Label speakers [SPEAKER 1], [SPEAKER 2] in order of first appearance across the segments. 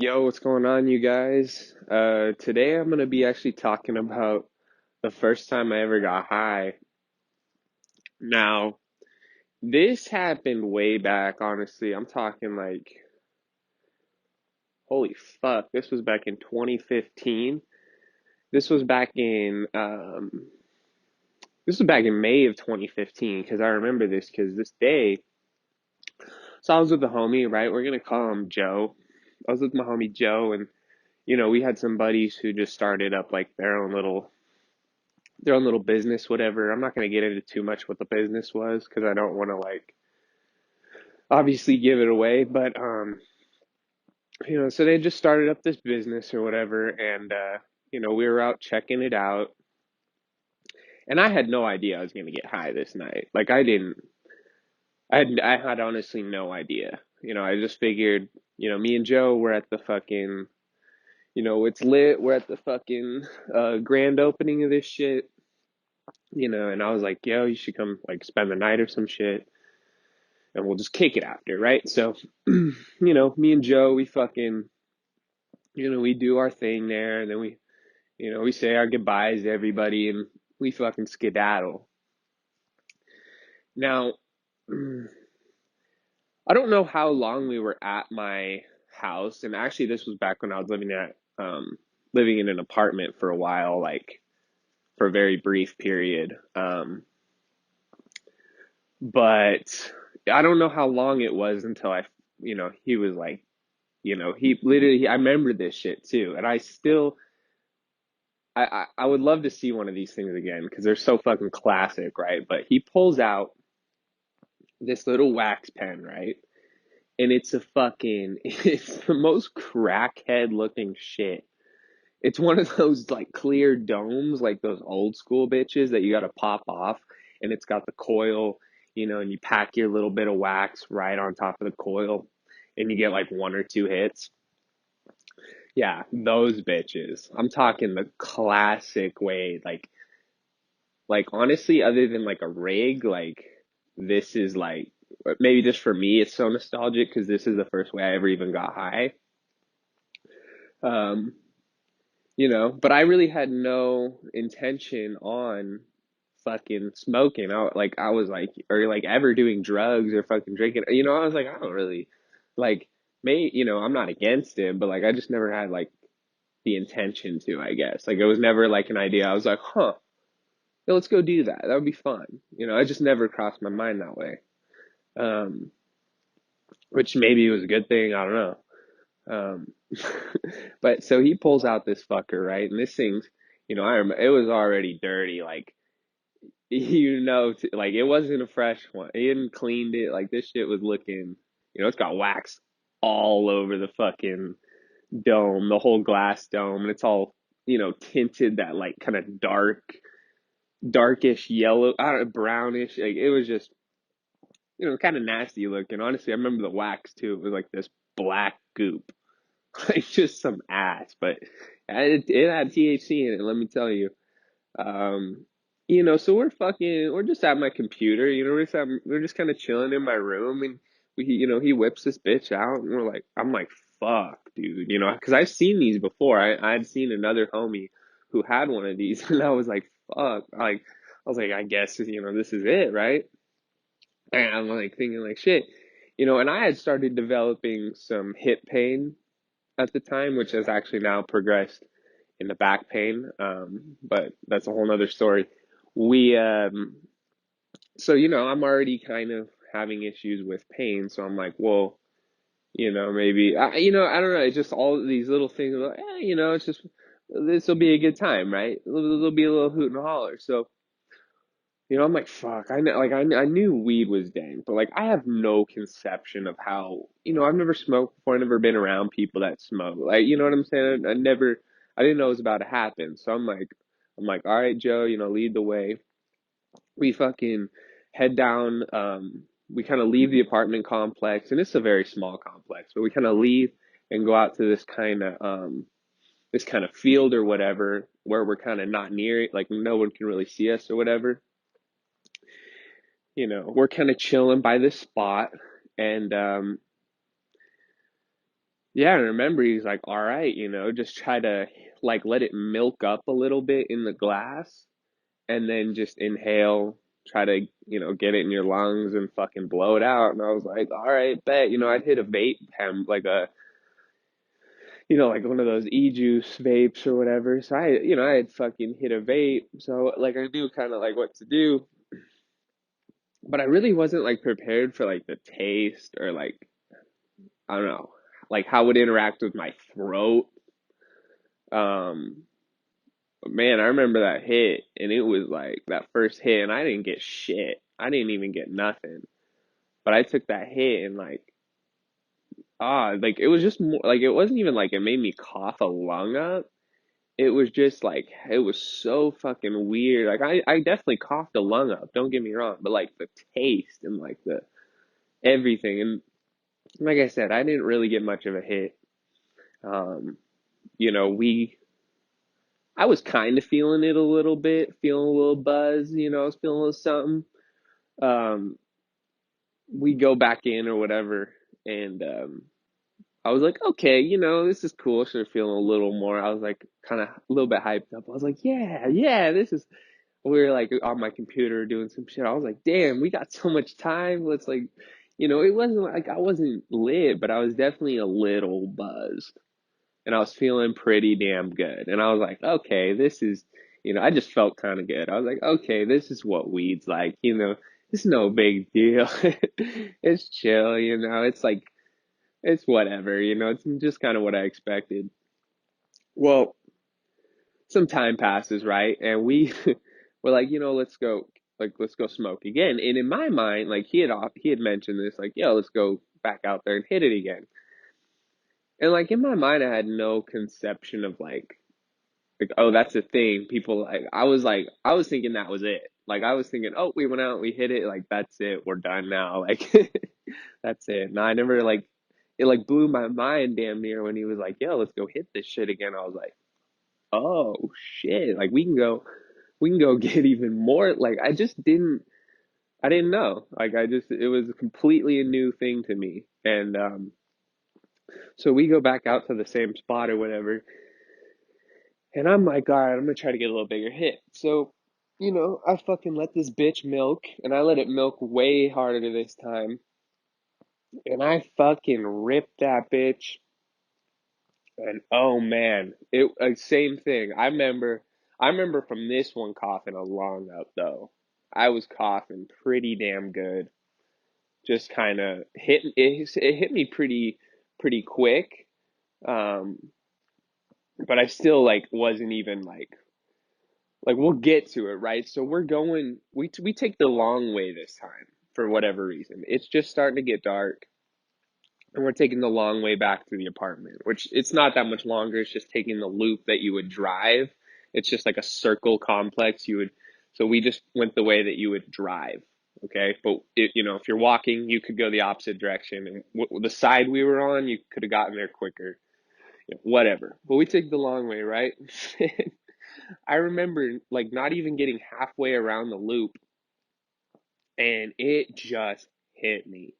[SPEAKER 1] Yo, what's going on, you guys? Today I'm gonna be actually talking about the first time I ever got high. Now, this happened way back, honestly. I'm talking like, holy fuck, this was back in 2015. This was back in, this was back in May of 2015, because I remember this, because this day, so I was with the homie, right? We're gonna call him Joe. I was with my homie Joe, and, we had some buddies who just started up like their own little business, whatever. I'm not going to get into too much what the business was because I don't want to like obviously give it away. But so they just started up this business or whatever, and we were out checking it out, and I had no idea I was going to get high this night. Like I didn't, I had honestly no idea. I just figured, me and Joe were at the fucking, it's lit. We're at the fucking grand opening of this shit. And I was like, yo, you should come like spend the night or some shit and we'll just kick it after, right? So, me and Joe, we fucking, we do our thing there, and then we say our goodbyes to everybody, and we fucking skedaddle. Now, I don't know how long we were at my house, and actually, this was back when I was living in an apartment for a while, like for a very brief period. But I don't know how long it was until he was like, he literally, I remember this shit too. And I would love to see one of these things again because they're so fucking classic, right? But he pulls out this little wax pen, right? And it's the most crackhead looking shit. It's one of those like clear domes, like those old school bitches that you gotta pop off. And it's got the coil, and you pack your little bit of wax right on top of the coil and you get like one or two hits. Yeah, those bitches. I'm talking the classic way. Like honestly, other than like a rig, like this is like maybe just for me, it's so nostalgic because this is the first way I ever even got high. Um, but I really had no intention on fucking smoking. I was like, or like ever doing drugs or fucking drinking. I was like, I don't really like, I'm not against it, but like I just never had like the intention to, I guess. Like it was never like an idea. I was like, huh, yeah, let's go do that. That would be fun. It just never crossed my mind that way. Um, which maybe was a good thing. I don't know. Um, but so he pulls out this fucker, right? And this thing's, I remember it was already dirty. Like, like it wasn't a fresh one. He hadn't cleaned it. Like this shit was looking, it's got wax all over the fucking dome, the whole glass dome, and it's all, tinted that like kind of darkish yellow, I don't know, brownish. Like it was just, kind of nasty looking. Honestly, I remember the wax too. It was like this black goop, like just some ass. But it had THC in it. Let me tell you. Um, so we're just at my computer. We're just kind of chilling in my room, and he whips this bitch out, and I'm like, fuck, dude, because I've seen these before. I'd seen another homie who had one of these, and I was like, fuck, like. I was like, I guess, this is it, right? And I'm like thinking like shit, and I had started developing some hip pain at the time, which has actually now progressed into back pain. But that's a whole nother story. We so I'm already kind of having issues with pain, so I'm like, well, maybe I don't know. It's just all these little things. Like, it's just this will be a good time, right? There'll be a little hoot and holler. So I'm like, fuck. I know, like, I knew weed was dank, but like, I have no conception of how. I've never smoked before. I've never been around people that smoke. Like, you know what I'm saying? I didn't know it was about to happen. So I'm like, all right, Joe. Lead the way. We fucking head down. We kind of leave the apartment complex, and it's a very small complex, but we kind of leave and go out to this kind of field or whatever, where we're kind of not near it, like no one can really see us or whatever. We're kind of chilling by this spot, and Yeah, I remember he's like, all right, just try to like let it milk up a little bit in the glass and then just inhale, try to, get it in your lungs and fucking blow it out. And I was like, all right, bet. I'd hit a vape pen, like one of those e-juice vapes or whatever. So I had fucking hit a vape. So like I knew kind of like what to do, but I really wasn't like prepared for like the taste or like, I don't know, like how it would interact with my throat. Um, Man, I remember that hit, and it was like that first hit, and I didn't get shit. I didn't even get nothing. But I took that hit, and like it was just more like it wasn't even like it made me cough a lung up. It was just like it was so fucking weird. Like I definitely coughed a lung up. Don't get me wrong, but like the taste and like the everything, and like I said, I didn't really get much of a hit. Um, you know, we I was kind of feeling it a little bit, feeling a little buzz. I was feeling a little something. um we go back in or whatever, and I was like, okay, this is cool. Started feeling a little more. I was like kind of a little bit hyped up. I was like, yeah, yeah, this is. We were like on my computer doing some shit. I was like, damn, we got so much time. Let's like, it wasn't like I wasn't lit, but I was definitely a little buzzed, and I was feeling pretty damn good. And I was like, okay, this is, I just felt kind of good. I was like, okay, this is what weed's like, it's no big deal. It's chill, it's like, it's whatever, it's just kind of what I expected. Well, some time passes, right? And we're like, let's go smoke again. And in my mind, like he had mentioned this, like, yo, let's go back out there and hit it again. And like in my mind, I had no conception of like, oh, that's a thing. People I was thinking that was it. Like I was thinking, oh, we went out, we hit it, like that's it, we're done now. Like that's it. No, I never like it like blew my mind damn near when he was like, yo, let's go hit this shit again. I was like, oh shit. Like we can go get even more. Like I didn't know. Like it was completely a new thing to me. And so we go back out to the same spot or whatever. And I'm like, all right, I'm gonna try to get a little bigger hit. So, I fucking let this bitch milk, and I let it milk way harder this time. And I fucking ripped that bitch. And oh man, it same thing. I remember from this one coughing a long up though. I was coughing pretty damn good. Just kind of it hit me pretty quick. Um, but I still like wasn't even like we'll get to it, right? So we take the long way this time for whatever reason. It's just starting to get dark, and we're taking the long way back to the apartment, which it's not that much longer. It's just taking the loop that you would drive. It's just like a circle complex. So we just went the way that you would drive. Okay. But if you're walking, you could go the opposite direction, and the side we were on, you could have gotten there quicker. Whatever. But we took the long way, right? I remember like not even getting halfway around the loop, and it just hit me.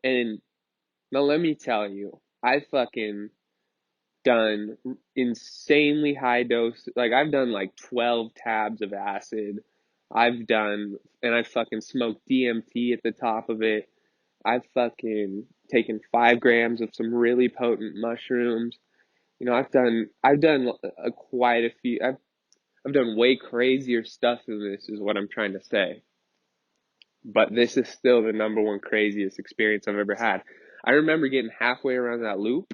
[SPEAKER 1] And now let me tell you, I fucking done insanely high dose. Like I've done like 12 tabs of acid. And I fucking smoked DMT at the top of it. I've fucking taken 5 grams of some really potent mushrooms. I've done quite a few. I've done way crazier stuff than this, is what I'm trying to say. But this is still the number one craziest experience I've ever had. I remember getting halfway around that loop,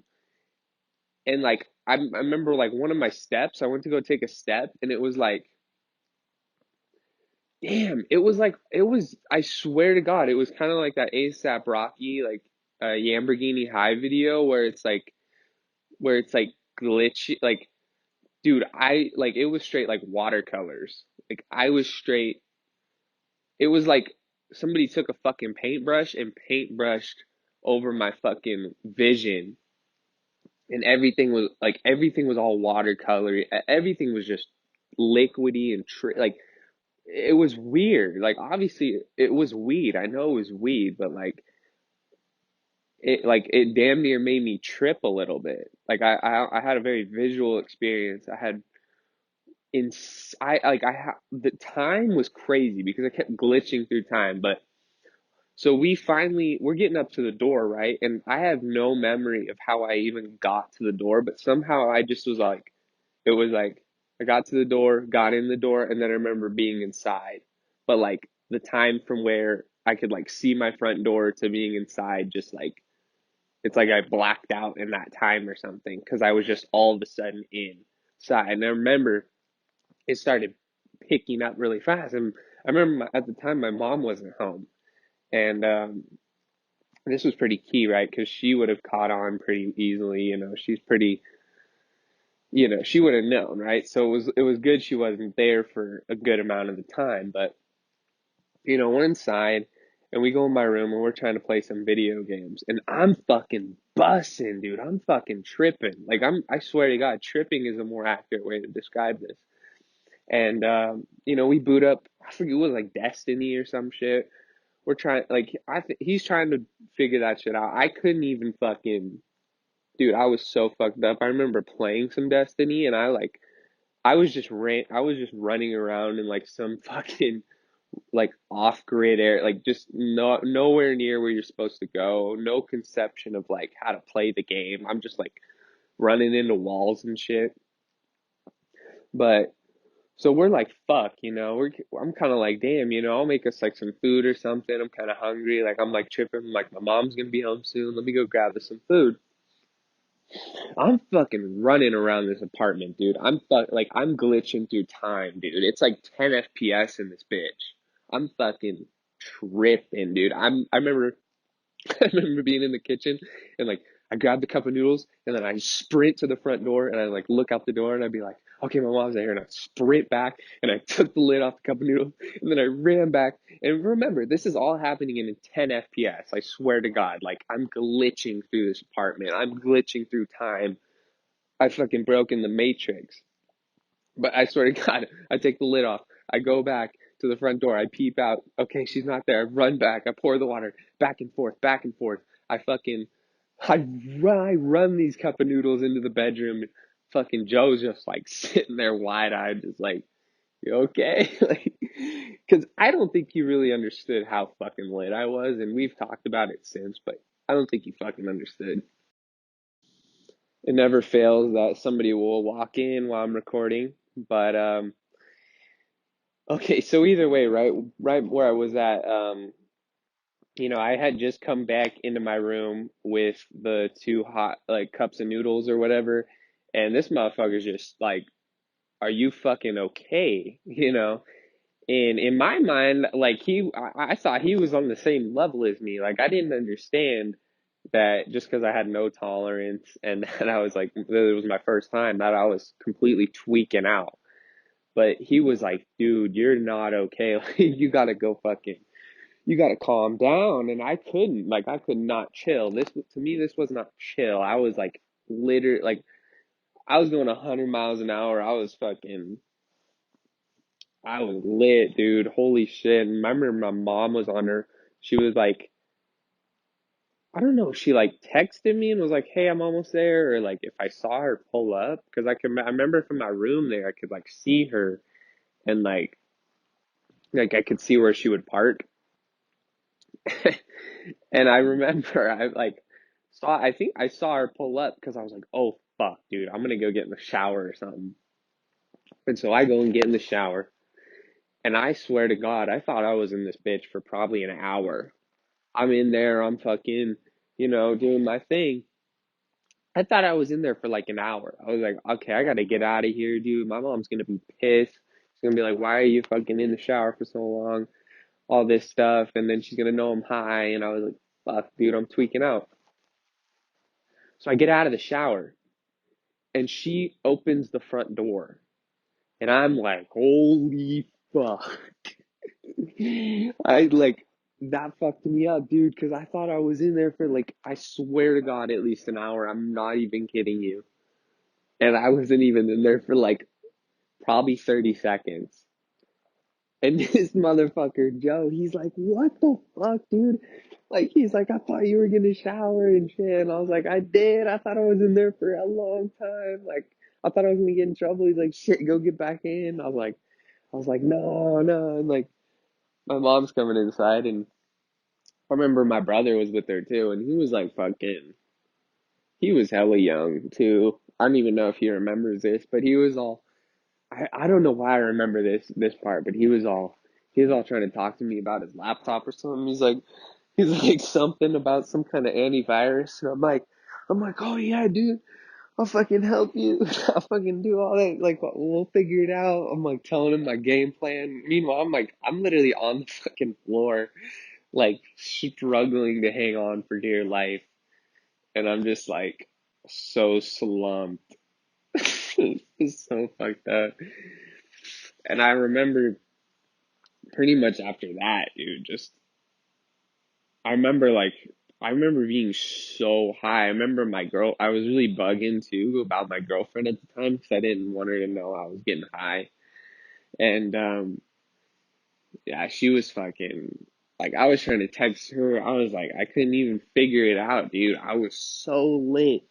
[SPEAKER 1] and like I remember like one of my steps, I went to go take a step, and it was like, damn, I swear to God, it was kind of like that ASAP Rocky like Lamborghini High video where it's like glitchy, like dude, I like it was straight like watercolors. Like I was straight. It was like somebody took a fucking paintbrush and paintbrushed over my fucking vision, and everything was all watercolory. Everything was just liquidy and like it was weird. Like obviously it was weed. I know it was weed, but like it damn near made me trip a little bit. Like I had a very visual experience. I had in I like I ha the time was crazy because I kept glitching through time. But so we're getting up to the door, right? And I have no memory of how I even got to the door, but somehow I just was like, it was like I got to the door, got in the door, and then I remember being inside. But like the time from where I could like see my front door to being inside, just like it's like I blacked out in that time or something because I was just all of a sudden inside. And I remember it started picking up really fast. And I remember at the time my mom wasn't home, and this was pretty key, right? Because she would have caught on pretty easily. She's pretty, she would have known, right? So it was good she wasn't there for a good amount of the time. But we're inside and we go in my room and we're trying to play some video games, and I'm fucking bussing, dude. I'm fucking tripping. Like I swear to God, tripping is a more accurate way to describe this. And we boot up. I forget it was like Destiny or some shit. We're trying like he's trying to figure that shit out. I couldn't even fucking dude. I was so fucked up. I remember playing some Destiny and I was just running around in like some fucking like off grid area, like just nowhere near where you're supposed to go. No conception of like how to play the game. I'm just like running into walls and shit. But so we're like, fuck, I'm kind of like, damn, I'll make us like some food or something. I'm kind of hungry. Like, I'm like tripping. Like, my mom's gonna be home soon. Let me go grab us some food. I'm fucking running around this apartment, dude. I'm glitching through time, dude. It's like 10 FPS in this bitch. I'm fucking tripping, dude. I remember I remember being in the kitchen and like I grabbed a cup of noodles and then I sprint to the front door and I like look out the door and I'd be like, okay, my mom's there, and I sprint back and I took the lid off the cup of noodles and then I ran back. And remember, this is all happening in 10 FPS. I swear to God, like I'm glitching through this apartment. I'm glitching through time. I fucking broke in the Matrix. But I swear to God, I take the lid off. I go back to the front door. I peep out. Okay, she's not there. I run back. I pour the water back and forth, back and forth. I fucking, I run these cup of noodles into the bedroom. Fucking Joe's just like sitting there wide eyed, just like, you okay? Like, because I don't think he really understood how fucking lit I was. And we've talked about it since, but I don't think he fucking understood. It never fails that somebody will walk in while I'm recording. But okay, so either way, right where I was at, I had just come back into my room with the two hot like cups of noodles or whatever, and this motherfucker's just like, "Are you fucking okay?" And in my mind, like I thought he was on the same level as me. Like I didn't understand that just because I had no tolerance and that I was like, it was my first time, that I was completely tweaking out. But he was like, dude, you're not okay. Like, you gotta calm down. And I couldn't, like, I could not chill. To me, this was not chill. I was like, literally, like, I was going 100 miles an hour. I was lit, dude. Holy shit. And I remember my mom was on her. She was like, I don't know. She like texted me and was like, "Hey, I'm almost there," or like if I saw her pull up, because I remember from my room there, I could like see her and like I could see where she would park. And I remember I like I think I saw her pull up because I was like, oh fuck, dude, I'm gonna go get in the shower or something. And so I go and get in the shower, and I swear to God, I thought I was in this bitch for probably an hour. I'm in there, I'm fucking, doing my thing. I thought I was in there for like an hour. I was like, okay, I gotta get out of here, dude. My mom's gonna be pissed. She's gonna be like, why are you fucking in the shower for so long? All this stuff, and then she's gonna know I'm high. And I was like, fuck, dude, I'm tweaking out. So I get out of the shower and she opens the front door. And I'm like, holy fuck. I like, that fucked me up, dude, because I thought I was in there for like, I swear to God, at least an hour. I'm not even kidding you. And I wasn't even in there for like probably 30 seconds. And this motherfucker, Joe, he's like, what the fuck, dude? Like, he's like, I thought you were gonna shower and shit. And I was like, I did. I thought I was in there for a long time. Like, I thought I was gonna get in trouble. He's like, shit, go get back in. I was like, no, no. And like, my mom's coming inside, and I remember my brother was with her too, and he was like fucking, he was hella young too. I don't even know if he remembers this, but he was all, I don't know why I remember this part, but he was all trying to talk to me about his laptop or something. He's like something about some kind of antivirus, and I'm like, oh yeah, dude, I'll fucking help you. I'll fucking do all that. Like, we'll figure it out. I'm like telling him my game plan. Meanwhile, I'm literally on the fucking floor, like struggling to hang on for dear life, and I'm just like so slumped. It's so fucked up. And I remember pretty much after that, dude, just I remember like I remember being so high. I remember I was really bugging too about my girlfriend at the time because I didn't want her to know I was getting high. And yeah, she was fucking like I was trying to text her. I was like I couldn't even figure it out, dude. I was so lit.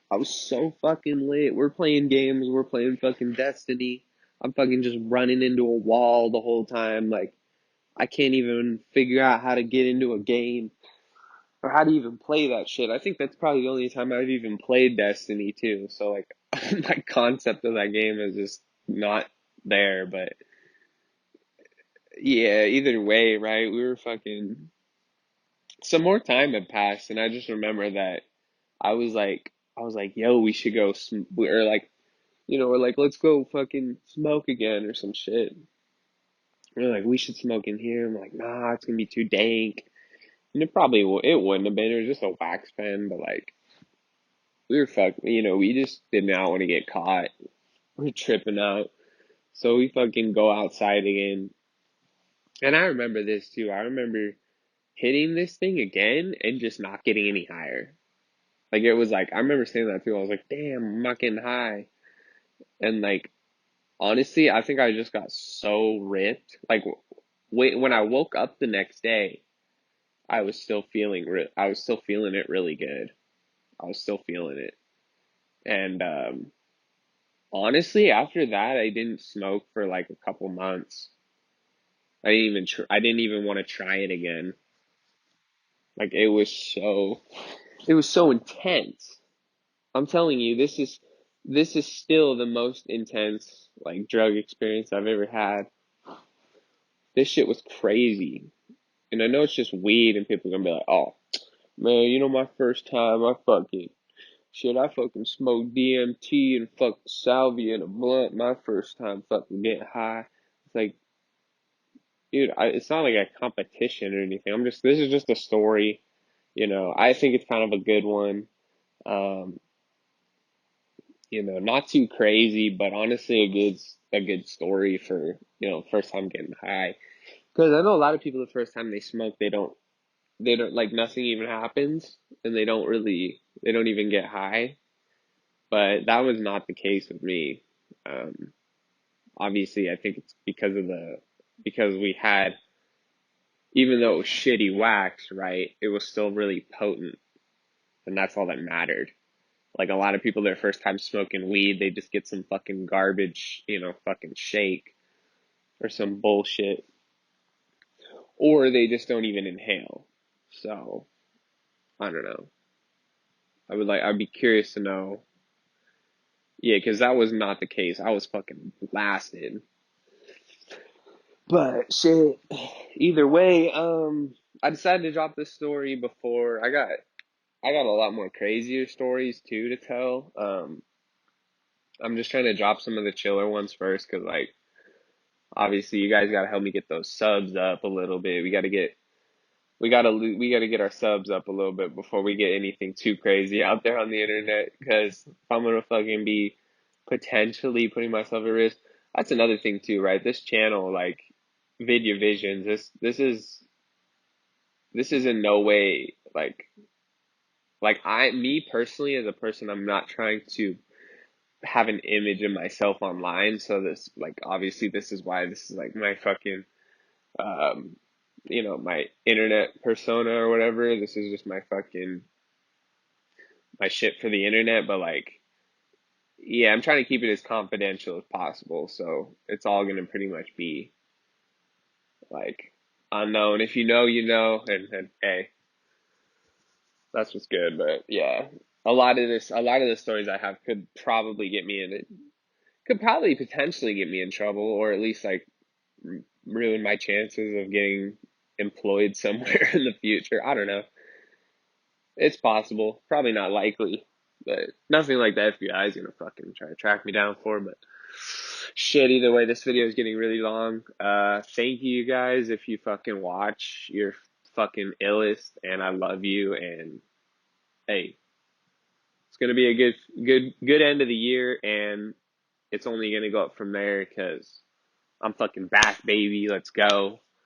[SPEAKER 1] I was so fucking lit. We're playing games. We're playing fucking Destiny. I'm fucking just running into a wall the whole time. Like I can't even figure out how to get into a game or how to even play that shit. I think that's probably the only time I've even played Destiny too. So like my concept of that game is just not there. But yeah, either way, right? We were fucking some more time had passed, and I just remember that I was like, yo, we should go or like or like let's go fucking smoke again or some shit. We're like we should smoke in here. I'm like, nah, it's gonna be too dank. And it wouldn't have been. It was just a wax pen, but like we were we just did not want to get caught. We're tripping out. So we fucking go outside again. And I remember this too. I remember hitting this thing again and just not getting any higher. Like it was like I remember saying that too. I was like, damn, I'm not getting high. And like honestly, I think I just got so ripped. Like wait, when I woke up the next day, I was still feeling it really good. I was still feeling it. And honestly, after that, I didn't smoke for like a couple months. I didn't even want to try it again. Like it was so intense. I'm telling you, this is still the most intense like drug experience I've ever had. This shit was crazy. And I know it's just weed and people are gonna be like, "Oh, man, my first time I fucking smoked DMT and fucking salvia and a blunt my first time fucking getting high." It's like, dude, it's not like a competition or anything. This is just a story. I think it's kind of a good one. Um, not too crazy, but honestly a good story for, first time getting high. Because I know a lot of people the first time they smoke, they don't like nothing even happens and they don't even get high. But that was not the case with me. Um, Obviously, I think it's because we had, even though it was shitty wax, right? It was still really potent, and that's all that mattered. Like a lot of people, their first time smoking weed, they just get some fucking garbage, fucking shake or some bullshit, or they just don't even inhale. So I don't know. I'd be curious to know. Yeah, because that was not the case. I was fucking blasted. But shit, either way, I decided to drop this story before I got a lot more crazier stories too to tell. I'm just trying to drop some of the chiller ones first, cause like obviously you guys gotta help me get those subs up a little bit. We gotta get our subs up a little bit before we get anything too crazy out there on the internet. Cause if I'm gonna fucking be potentially putting myself at risk, that's another thing too, right? This channel, like Vidya Visions, this is in no way like me personally as a person, I'm not trying to have an image of myself online. So this, like, obviously this is why this is like my fucking, um, my internet persona or whatever. This is just my shit for the internet, but like, yeah, I'm trying to keep it as confidential as possible. So it's all gonna pretty much be like unknown. If you know, you know, and hey, that's what's good. But yeah, a lot of the stories I have could probably potentially get me in trouble, or at least like ruin my chances of getting employed somewhere in the future. I don't know. It's possible. Probably not likely, but nothing like the FBI is gonna fucking try to track me down for. But shit, either way, this video is getting really long. Thank you guys if you fucking watch. You're fucking illest, and I love you. And hey, it's gonna be a good end of the year, and it's only gonna go up from there because I'm fucking back, baby. Let's go.